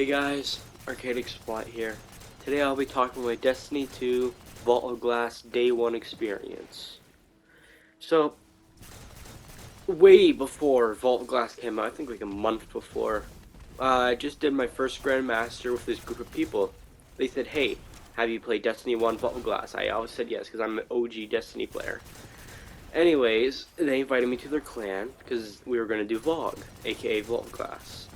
guys, Arcade Exploit here. Today I'll be talking about Destiny 2 Vault of Glass Day 1 experience. So, way before Vault of Glass came out, I think like a month before, I just did my first Grandmaster with this group of people. They said, hey, have you played Destiny 1 Vault of Glass? I always said yes, because I'm an OG Destiny player. Anyways, they invited me to their clan, because we were going to do VOG, aka Vault of Glass.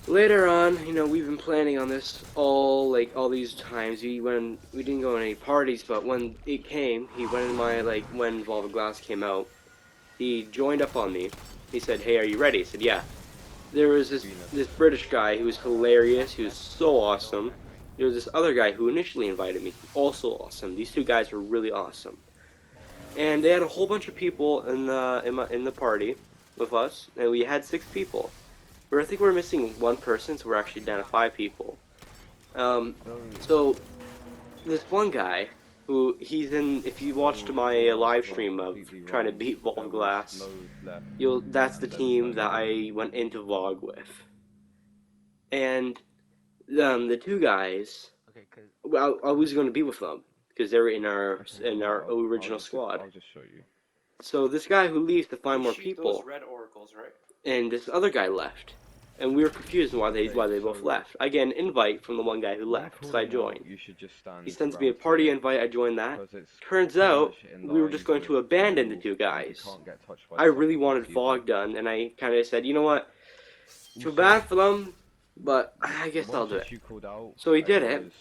Later on, we've been planning on this all these times. We didn't go on any parties, but when it came, he went in my, when Vault of Glass came out, he joined up on me. He said, hey, are you ready? I said, yeah. There was this British guy who was hilarious, he was so awesome. There was this other guy who initially invited me, also awesome. These two guys were really awesome. And they had a whole bunch of people in the party with us, and we had 6 people. I think we're missing one person, so we're actually down to 5 people. So this one guy, who he's in, if you watched my live stream of trying to beat Vault of Glass, that's the team that I went into VOG with. And the 2 guys, I was going to be with them because they were in our original squad. I'll just show you. So this guy who leaves to find more people, those red oracles, right? and this other guy left, and we were confused why they both left. I get an invite from the one guy who left, so I joined. He sends me a party invite, I joined that. Turns out, we were just going to abandon the 2 guys. I really wanted VOG done, and I kind of said, you know what, too bad for them, but I guess I'll do it. So he did it,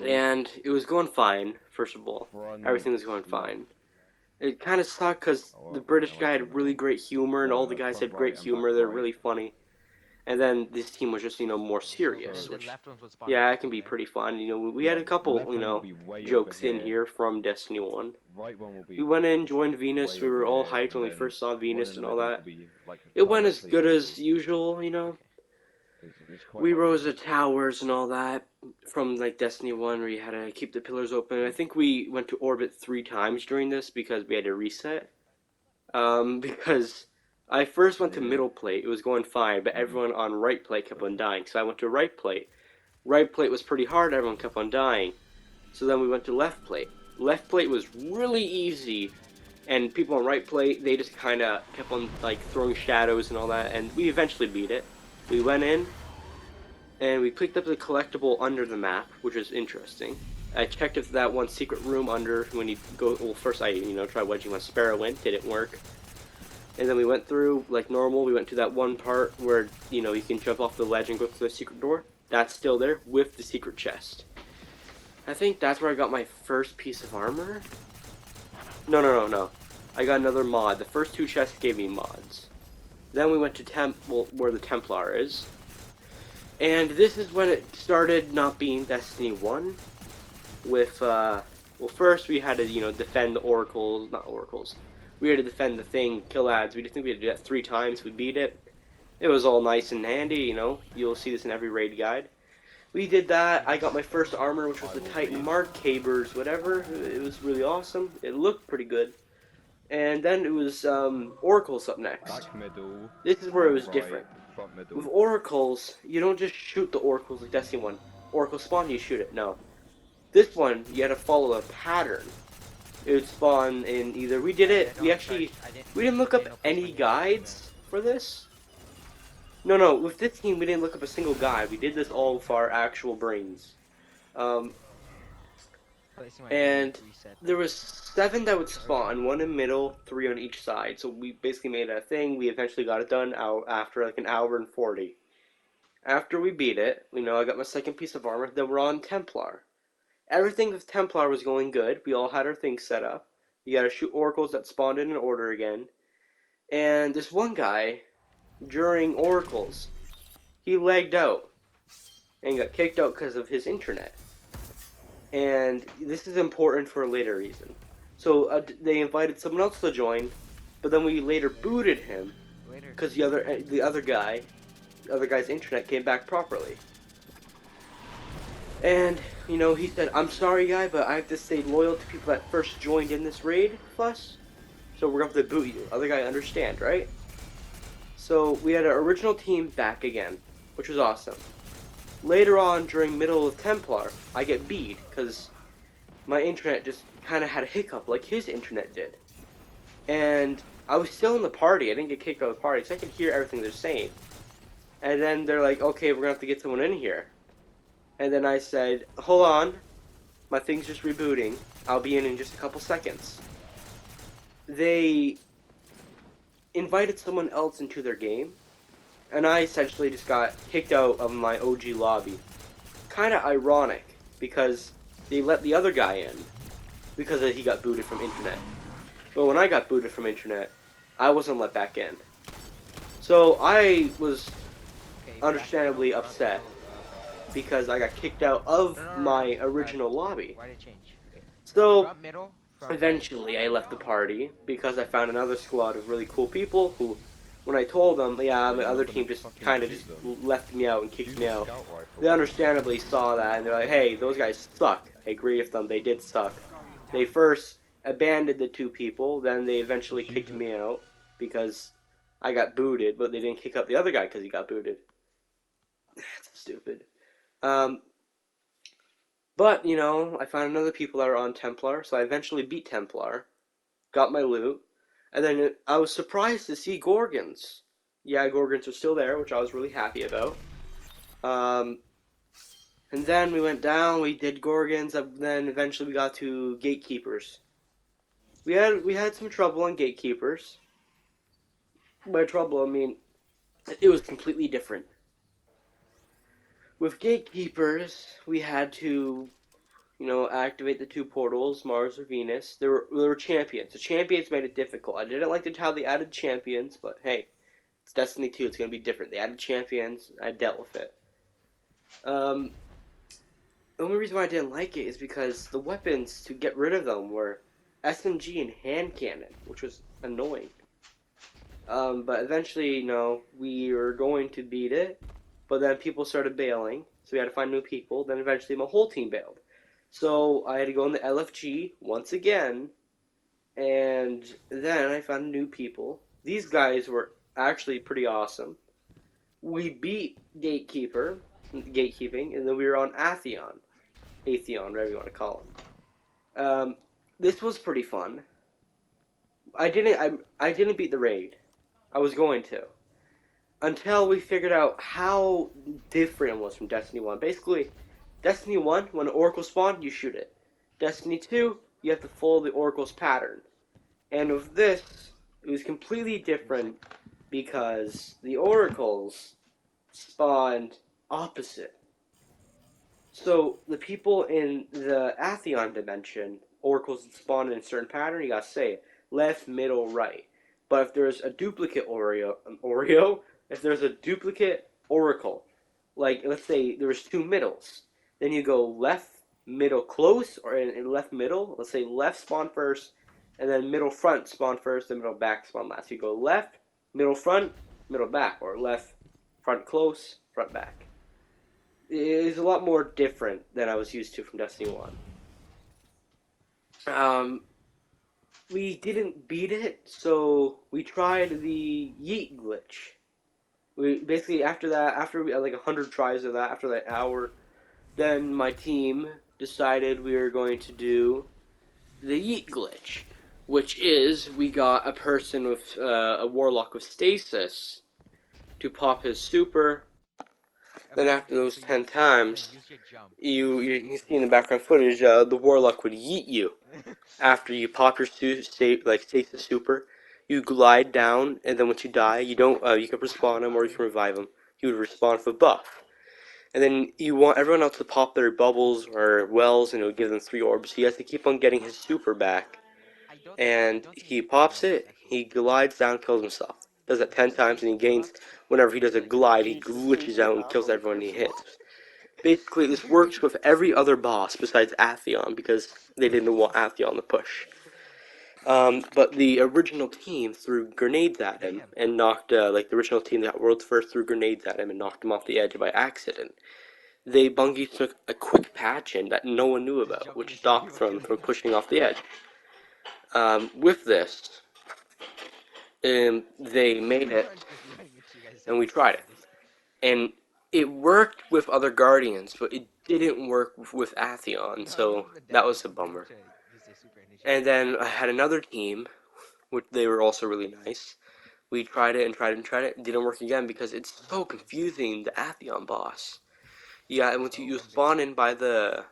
and it was going fine, first of all. Everything was going fine. It kind of sucked because the British guy had really great humor, and all the guys had great humor, they're really funny. And then this team was just, more serious, which, yeah, it can be pretty fun. We had a couple, jokes in here from Destiny 1. We went in, joined Venus, we were all hyped when we first saw Venus and all that. It went as good as usual, We rose the towers and all that from, Destiny 1, where you had to keep the pillars open. I think we went to orbit 3 times during this because we had to reset. Because I first went to middle plate, it was going fine, but everyone on right plate kept on dying, so I went to right plate. Right plate was pretty hard, everyone kept on dying. So then we went to left plate. Left plate was really easy, and people on right plate, they just kind of kept on, throwing shadows and all that, and we eventually beat it. We went in, and we picked up the collectible under the map, which was interesting. I checked if that one secret room under, when you go, well, first I, tried wedging my Sparrow in, didn't work. And then we went through, like normal, we went to that one part where, you can jump off the ledge and go through the secret door. That's still there, with the secret chest. I think that's where I got my first piece of armor? No. I got another mod. The first 2 chests gave me mods. Then we went to Temple, where the Templar is. And this is when it started not being Destiny 1. With, well, first we had to, defend the oracles, not oracles. We had to defend the thing, kill ads. We just think we had to do that 3 times. We beat it. It was all nice and handy, You'll see this in every raid guide. We did that. I got my first armor, which was the Titan Mark Cabers, whatever. It was really awesome. It looked pretty good. And then it was oracles up next. This is where it was different. With oracles, you don't just shoot the oracles like Destiny 1. Oracle spawn, you shoot it. No. This one, you had to follow a pattern. It would spawn in either, we didn't look up any guides for this. No, with this team we didn't look up a single guide. We did this all with our actual brains. And there was 7 that would spawn, 1 in the middle, 3 on each side. So we basically made a thing. We eventually got it done after like an hour and 40. After we beat it, I got my second piece of armor. Then we're on Templar. Everything with Templar was going good. We all had our things set up. You gotta shoot oracles that spawned in an order again. And this one guy, during oracles, he lagged out and got kicked out because of his internet. And this is important for a later reason. So they invited someone else to join, but then we later booted him because the other guy's internet came back properly. And, he said, I'm sorry, guy, but I have to stay loyal to people that first joined in this raid with us. So we're going to have to boot you. Other guy understand, right? So we had our original team back again. which was awesome. Later on, during middle of Templar, I get beat because my internet just kind of had a hiccup like his internet did. And I was still in the party. I didn't get kicked out of the party, so I could hear everything they're saying. And then they're like, okay, we're going to have to get someone in here. And then I said, hold on, my thing's just rebooting. I'll be in just a couple seconds. They invited someone else into their game, and I essentially just got kicked out of my OG lobby. Kind of ironic, because they let the other guy in, because he got booted from internet. But when I got booted from internet, I wasn't let back in. So I was understandably upset, because I got kicked out of my original lobby. So eventually I left the party, because I found another squad of really cool people who, when I told them, yeah, the other team just kind of just left me out and kicked me out, they understandably saw that, and they're like, hey, those guys suck. I agree with them, they did suck. They first abandoned the two people, then they eventually kicked me out, because I got booted, but they didn't kick out the other guy because he got booted. That's stupid. But, you know, I found another people that are on Templar, so I eventually beat Templar, got my loot, and then I was surprised to see Gorgons. Yeah, Gorgons are still there, which I was really happy about. And then we went down, we did Gorgons, and then eventually we got to Gatekeepers. We had some trouble on Gatekeepers. By trouble, I mean, it was completely different. With Gatekeepers, we had to, you know, activate the two portals, Mars or Venus. There were champions. The champions made it difficult. I didn't like how they added champions, but hey, it's Destiny 2. It's going to be different. They added champions. I dealt with it. The only reason why I didn't like it is because the weapons to get rid of them were SMG and hand cannon, which was annoying. But eventually, you know, we were going to beat it, but then people started bailing, so we had to find new people. Then eventually my whole team bailed. So I had to go in the LFG once again, and then I found new people. These guys were actually pretty awesome. We beat Gatekeeping, and then we were on Atheon, whatever you want to call him. This was pretty fun. I didn't beat the raid. I was going to. Until we figured out how different it was from Destiny 1. Basically, Destiny 1, when an Oracle spawned, you shoot it. Destiny 2, you have to follow the Oracle's pattern. And with this, it was completely different because the Oracles spawned opposite. So, the people in the Atheon dimension, Oracles spawn in a certain pattern, you gotta say left, middle, right. But if there's a duplicate if there's a duplicate Oracle, like let's say there's two middles, then you go left, middle, close, or in left, middle. Let's say left spawn first, and then middle, front spawn first, and middle, back spawn last. So you go left, middle, front, middle, back, or left, front, close, front, back. It is a lot more different than I was used to from Destiny 1. We didn't beat it, so we tried the Yeet glitch. We basically after we had like 100 tries of that, after that hour, then my team decided we were going to do the Yeet glitch, which is we got a person with a warlock with stasis to pop his super. Then after those 10 times, you see in the background footage, the warlock would yeet you. After you pop your stasis super, you glide down, and then once you die, you can respawn him or you can revive him. He would respawn with a buff. And then you want everyone else to pop their bubbles or wells, and it would give them 3 orbs. He has to keep on getting his super back. And he pops it, he glides down, kills himself. Does that 10 times, and he gains, whenever he does a glide, he glitches out and kills everyone he hits. Basically, this works with every other boss besides Atheon, because they didn't want Atheon to push. But the original team threw grenades at him and knocked, the original team that world's first threw grenades at him and knocked him off the edge by accident. Bungie took a quick patch in that no one knew about, which stopped from pushing off the edge. With this, they made it, and we tried it. And It worked with other Guardians, but it didn't work with Atheon, so that was a bummer. And then I had another team, which they were also really nice. We tried it and tried it and tried it. It didn't work again because it's so confusing, the Atheon boss. Yeah, and once you spawn in by the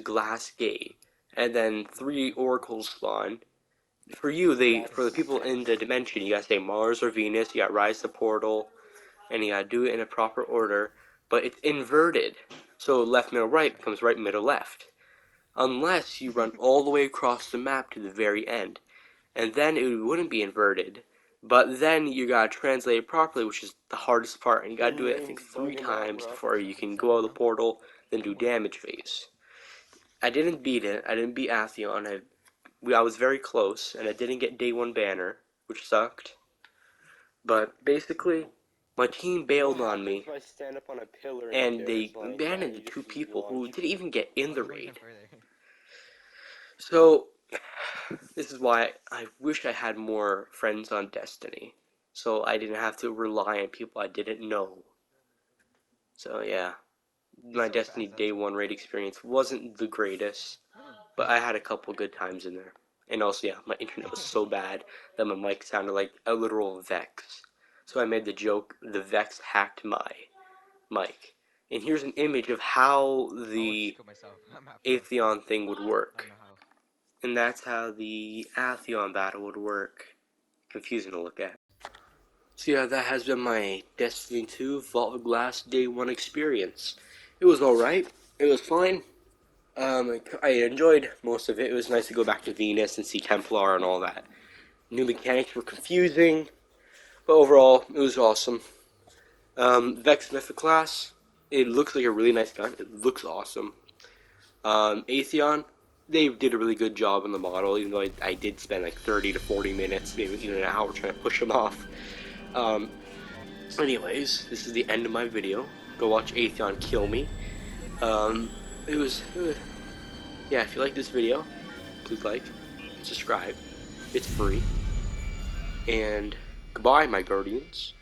glass gate, and then 3 oracles spawn. For the people in the dimension, you gotta say Mars or Venus, you gotta rise the portal, and you gotta do it in a proper order, but it's inverted. So left, middle, right becomes right, middle, left. Unless you run all the way across the map to the very end. And then it wouldn't be inverted. But then you gotta translate it properly, which is the hardest part, and you gotta do it, I think, 3 times before you can go out of the portal, then do damage phase. I didn't beat it. I didn't beat Atheon. I was very close, and I didn't get day 1 banner, which sucked. But basically, my team bailed on me, and they abandoned 2 people who didn't even get in the raid. So, this is why I wish I had more friends on Destiny, so I didn't have to rely on people I didn't know. So yeah, my Destiny day 1 raid experience wasn't the greatest, but I had a couple good times in there. And also, yeah, my internet was so bad that my mic sounded like a literal Vex. So I made the joke, the Vex hacked my mic. And here's an image of how the Atheon thing would work. And that's how the Atheon battle would work. Confusing to look at. So yeah, that has been my Destiny 2 Vault of Glass day 1 experience. It was alright. It was fine. I enjoyed most of it. It was nice to go back to Venus and see Templar and all that. New mechanics were confusing, but overall, it was awesome. Vex Mythoclast, it looks like a really nice gun. It looks awesome. Atheon, they did a really good job on the model, even though I did spend like 30 to 40 minutes, maybe even an hour trying to push them off. Anyways, this is the end of my video. Go watch Atheon kill me. It was good. Yeah, if you like this video, please like, subscribe. It's free. And goodbye, my Guardians.